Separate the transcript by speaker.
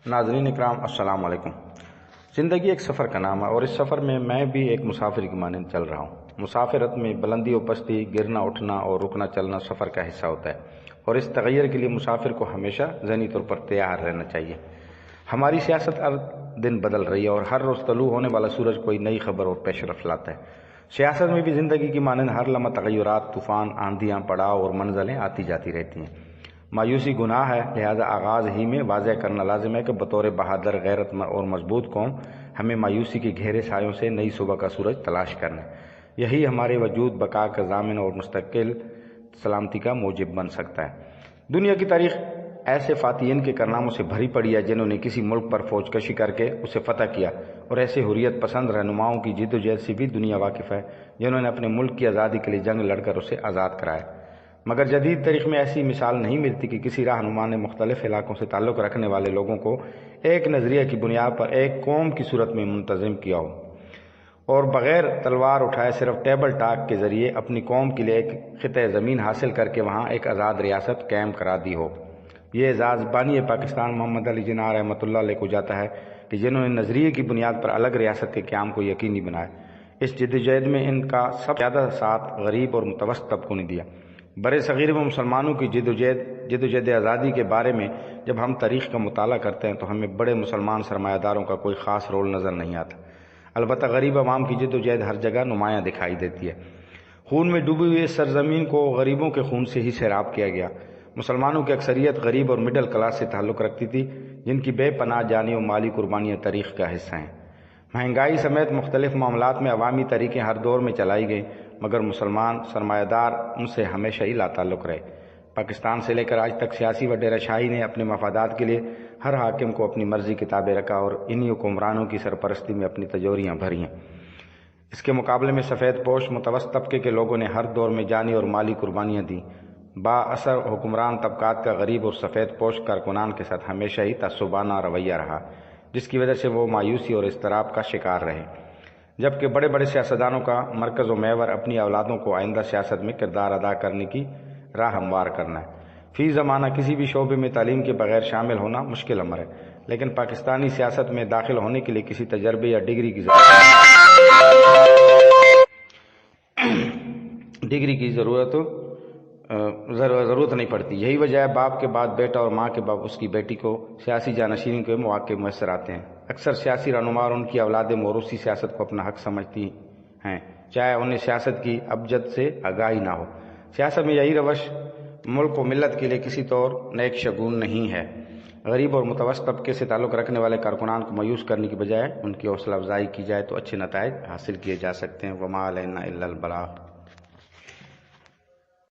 Speaker 1: ناظرین اکرام السلام علیکم۔ زندگی ایک سفر کا نام ہے اور اس سفر میں بھی ایک مسافر کی مانند چل رہا ہوں۔ مسافرت میں بلندی و پستی، گرنا اٹھنا اور رکنا چلنا سفر کا حصہ ہوتا ہے، اور اس تغیر کے لیے مسافر کو ہمیشہ ذہنی طور پر تیار رہنا چاہیے۔ ہماری سیاست ہر دن بدل رہی ہے اور ہر روز طلوع ہونے والا سورج کوئی نئی خبر اور پیش رفت لاتا ہے۔ سیاست میں بھی زندگی کی مانند ہر لمحہ تغیرات، طوفان، آندھیاں، پڑاؤ اور منزلیں آتی جاتی رہتی ہیں۔ مایوسی گناہ ہے، لہذا آغاز ہی میں واضح کرنا لازم ہے کہ بطور بہادر، غیرت مند اور مضبوط قوم ہمیں مایوسی کے گہرے سایوں سے نئی صبح کا سورج تلاش کرنا ہے۔ یہی ہمارے وجود، بقا کا ضامن اور مستقل سلامتی کا موجب بن سکتا ہے۔ دنیا کی تاریخ ایسے فاتحین کے کارناموں سے بھری پڑی ہے جنہوں نے کسی ملک پر فوج کشی کر کے اسے فتح کیا، اور ایسے حریت پسند رہنماؤں کی جدوجہد سے بھی دنیا واقف ہے جنہوں نے اپنے ملک کی آزادی کے لیے جنگ لڑ کر اسے آزاد کرایا۔ مگر جدید تاریخ میں ایسی مثال نہیں ملتی کہ کسی رہنما نے مختلف علاقوں سے تعلق رکھنے والے لوگوں کو ایک نظریہ کی بنیاد پر ایک قوم کی صورت میں منتظم کیا ہو، اور بغیر تلوار اٹھائے صرف ٹیبل ٹاک کے ذریعے اپنی قوم کے لیے ایک خطہ زمین حاصل کر کے وہاں ایک آزاد ریاست قائم کرا دی ہو۔ یہ اعزاز بانی پاکستان محمد علی جناح رحمۃ اللہ علیہ کو جاتا ہے کہ جنہوں نے نظریے کی بنیاد پر الگ ریاست کے قیام کو یقینی بنایا۔ اس جدوجہد میں ان کا سب سے زیادہ ساتھ غریب اور متوسط طبقوں نے دیا۔ برِ صغیر میں مسلمانوں کی جدوجہد آزادی کے بارے میں جب ہم تاریخ کا مطالعہ کرتے ہیں تو ہمیں بڑے مسلمان سرمایہ داروں کا کوئی خاص رول نظر نہیں آتا۔ البتہ غریب عوام کی جدوجہد ہر جگہ نمایاں دکھائی دیتی ہے۔ خون میں ڈوبی ہوئی اس سرزمین کو غریبوں کے خون سے ہی سیراب کیا گیا۔ مسلمانوں کی اکثریت غریب اور مڈل کلاس سے تعلق رکھتی تھی، جن کی بے پناہ جانی و مالی قربانیاں تاریخ کا حصہ ہیں۔ مہنگائی سمیت مختلف معاملات میں عوامی تحریکیں ہر دور میں چلائی گئیں، مگر مسلمان سرمایہ دار ان سے ہمیشہ ہی لا تعلق رہے۔ پاکستان سے لے کر آج تک سیاسی وڈیرہ شاہی نے اپنے مفادات کے لیے ہر حاکم کو اپنی مرضی کی تابع رکھا اور انہی حکمرانوں کی سرپرستی میں اپنی تجوریاں بھری ہیں۔ اس کے مقابلے میں سفید پوش متوسط طبقے کے لوگوں نے ہر دور میں جانی اور مالی قربانیاں دیں۔ با اثر حکمران طبقات کا غریب اور سفید پوش کارکنان کے ساتھ ہمیشہ ہی تعصبانہ رویہ رہا، جس کی وجہ سے وہ مایوسی اور اضطراب کا شکار رہے، جبکہ بڑے بڑے سیاستدانوں کا مرکز و محور اپنی اولادوں کو آئندہ سیاست میں کردار ادا کرنے کی راہ ہموار کرنا ہے۔ فی زمانہ کسی بھی شعبے میں تعلیم کے بغیر شامل ہونا مشکل امر ہے، لیکن پاکستانی سیاست میں داخل ہونے کے لیے کسی تجربے یا ڈگری کی ضرورت نہیں پڑتی۔ یہی وجہ ہے باپ کے بعد بیٹا اور ماں کے بعد اس کی بیٹی کو سیاسی جانشینی کے مواقع میسر آتے ہیں۔ اکثر سیاسی رہنما اور ان کی اولادیں موروثی سیاست کو اپنا حق سمجھتی ہیں، چاہے انہیں سیاست کی ابجد سے آگاہی نہ ہو۔ سیاست میں یہی روش ملک و ملت کے لیے کسی طور نیک شگون نہیں ہے۔ غریب اور متوسط طبقے سے تعلق رکھنے والے کارکنان کو مایوس کرنے کی بجائے ان کی حوصلہ افزائی کی جائے تو اچھے نتائج حاصل کیے جا سکتے ہیں۔ وما علینا الا البلاغ۔